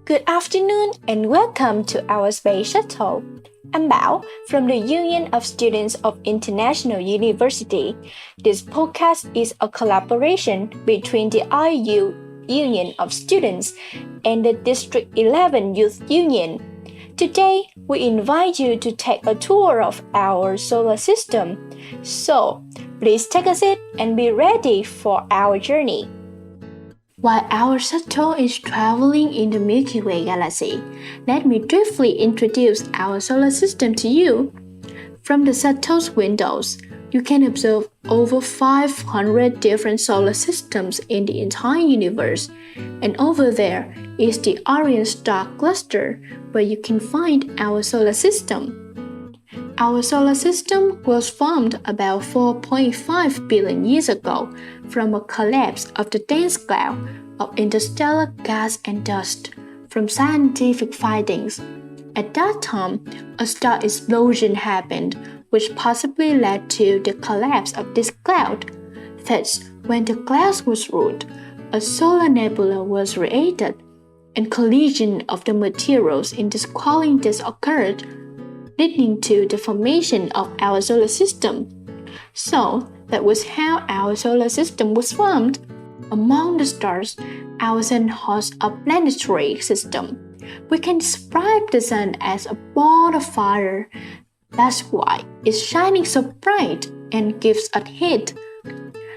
Good afternoon and welcome to our Space Shuttle. I'm Bảo from the Union of Students of International University. This podcast is a collaboration between the IU Union of Students and the District 11 Youth Union. Today, we invite you to take a tour of our solar system. So, please take a seat and be ready for our journey. While our shuttle is traveling in the Milky Way galaxy, let me briefly introduce our solar system to you. From the shuttle's windows, you can observe over 500 different solar systems in the entire universe. And over there is the Orion star cluster, where you can find our solar system. Our solar system was formed about 4.5 billion years ago from a collapse of the dense cloud of interstellar gas and dust. From scientific findings, at that time, a star explosion happened, which possibly led to the collapse of this cloud. Thus, when the cloud was ruled, a solar nebula was created, and collision of the materials in this quality disk occurred, leading to the formation of our solar system. So, that was how our solar system was formed. Among the stars, our Sun hosts a planetary system. We can describe the Sun as a ball of fire. That's why it's shining so bright and gives us heat.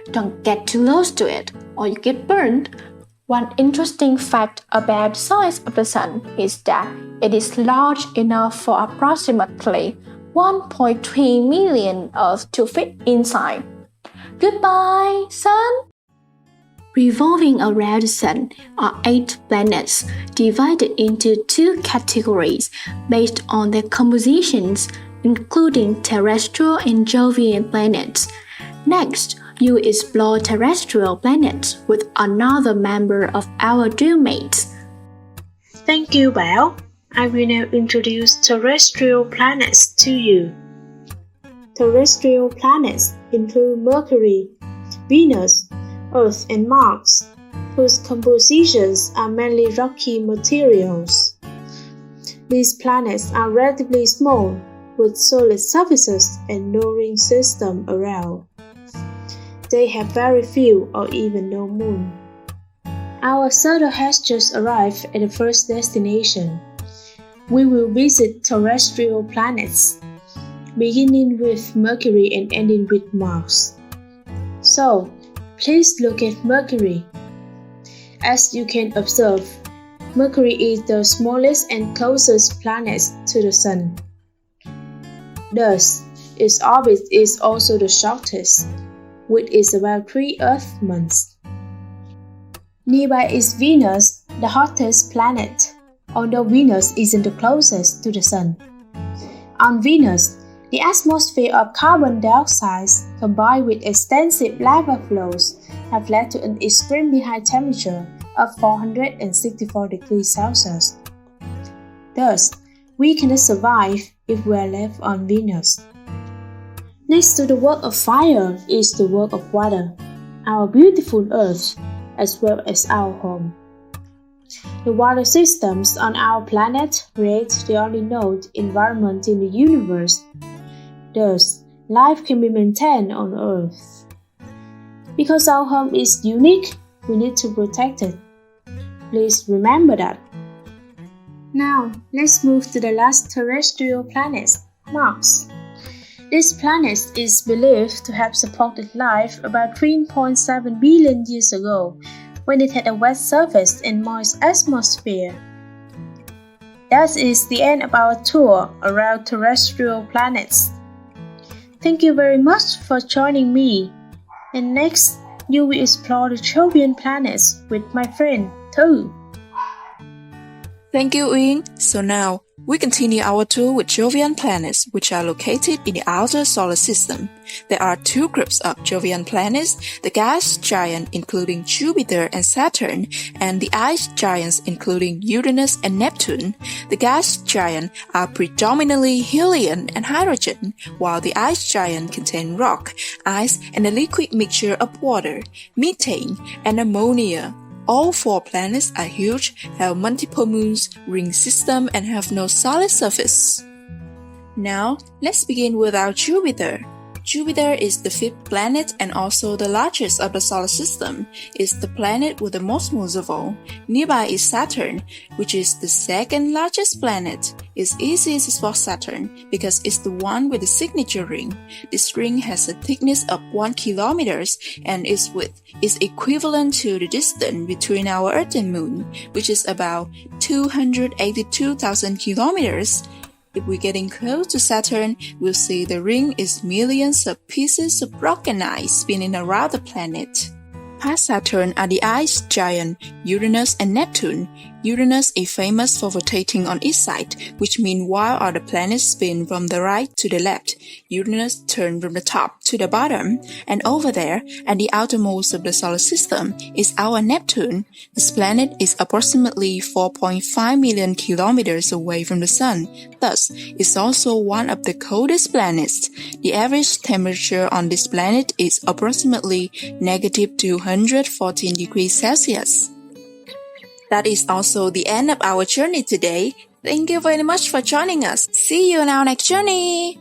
Don't get too close to it, or you get burned. One interesting fact about the size of the Sun is that it is large enough for approximately 1.3 million Earths to fit inside. Goodbye, Sun! Revolving around the Sun are 8 planets, divided into 2 categories based on their compositions, including terrestrial and Jovian planets. Next, you explore terrestrial planets with another member of our DREAMmates. Thank you, Bảo. I will now introduce terrestrial planets to you. Terrestrial planets include Mercury, Venus, Earth and Mars, whose compositions are mainly rocky materials. These planets are relatively small, with solid surfaces and no ring system around. They have very few or even no moon. Our shuttle has just arrived at the first destination. We will visit terrestrial planets, beginning with Mercury and ending with Mars. So, please look at Mercury. As you can observe, Mercury is the smallest and closest planet to the Sun. Thus, its orbit is also the shortest, which is about 3 Earth months. Nearby is Venus, the hottest planet, although Venus isn't the closest to the Sun. On Venus, the atmosphere of carbon dioxide combined with extensive lava flows have led to an extremely high temperature of 464 degrees Celsius. Thus, we cannot survive if we are left on Venus. Next to the work of fire is the work of water, our beautiful Earth, as well as our home. The water systems on our planet create the only known environment in the universe. Thus, life can be maintained on Earth. Because our home is unique, we need to protect it. Please remember that. Now, let's move to the last terrestrial planet, Mars. This planet is believed to have supported life about 3.7 billion years ago, when it had a wet surface and moist atmosphere. That is the end of our tour around terrestrial planets. Thank you very much for joining me. And next, you will explore the Jovian planets with my friend, Thư. Thank you, Uyên. So now, we continue our tour with Jovian planets, which are located in the outer solar system. There are 2 groups of Jovian planets, the gas giant including Jupiter and Saturn, and the ice giants including Uranus and Neptune. The gas giants are predominantly helium and hydrogen, while the ice giant contain rock, ice, and a liquid mixture of water, methane, and ammonia. All 4 planets are huge, have multiple moons, ring system, and have no solid surface. Now, let's begin with our Jupiter. Jupiter is the 5th planet and also the largest of the solar system. It's the planet with the most moons of all. Nearby is Saturn, which is the 2nd largest planet. It's easy to spot Saturn because it's the one with the signature ring. This ring has a thickness of 1 kilometer and its width is equivalent to the distance between our Earth and Moon, which is about 282,000 kilometers. If we're getting close to Saturn, we'll see the ring is millions of pieces of broken ice spinning around the planet. Past Saturn are the ice giant Uranus and Neptune. Uranus is famous for rotating on its side, which means while other planets spin from the right to the left, Uranus turns from the top to the bottom. And over there, at the outermost of the solar system, is our Neptune. This planet is approximately 4.5 million kilometers away from the Sun. Thus, it's also one of the coldest planets. The average temperature on this planet is approximately negative 214 degrees Celsius. That is also the end of our journey today. Thank you very much for joining us. See you on our next journey.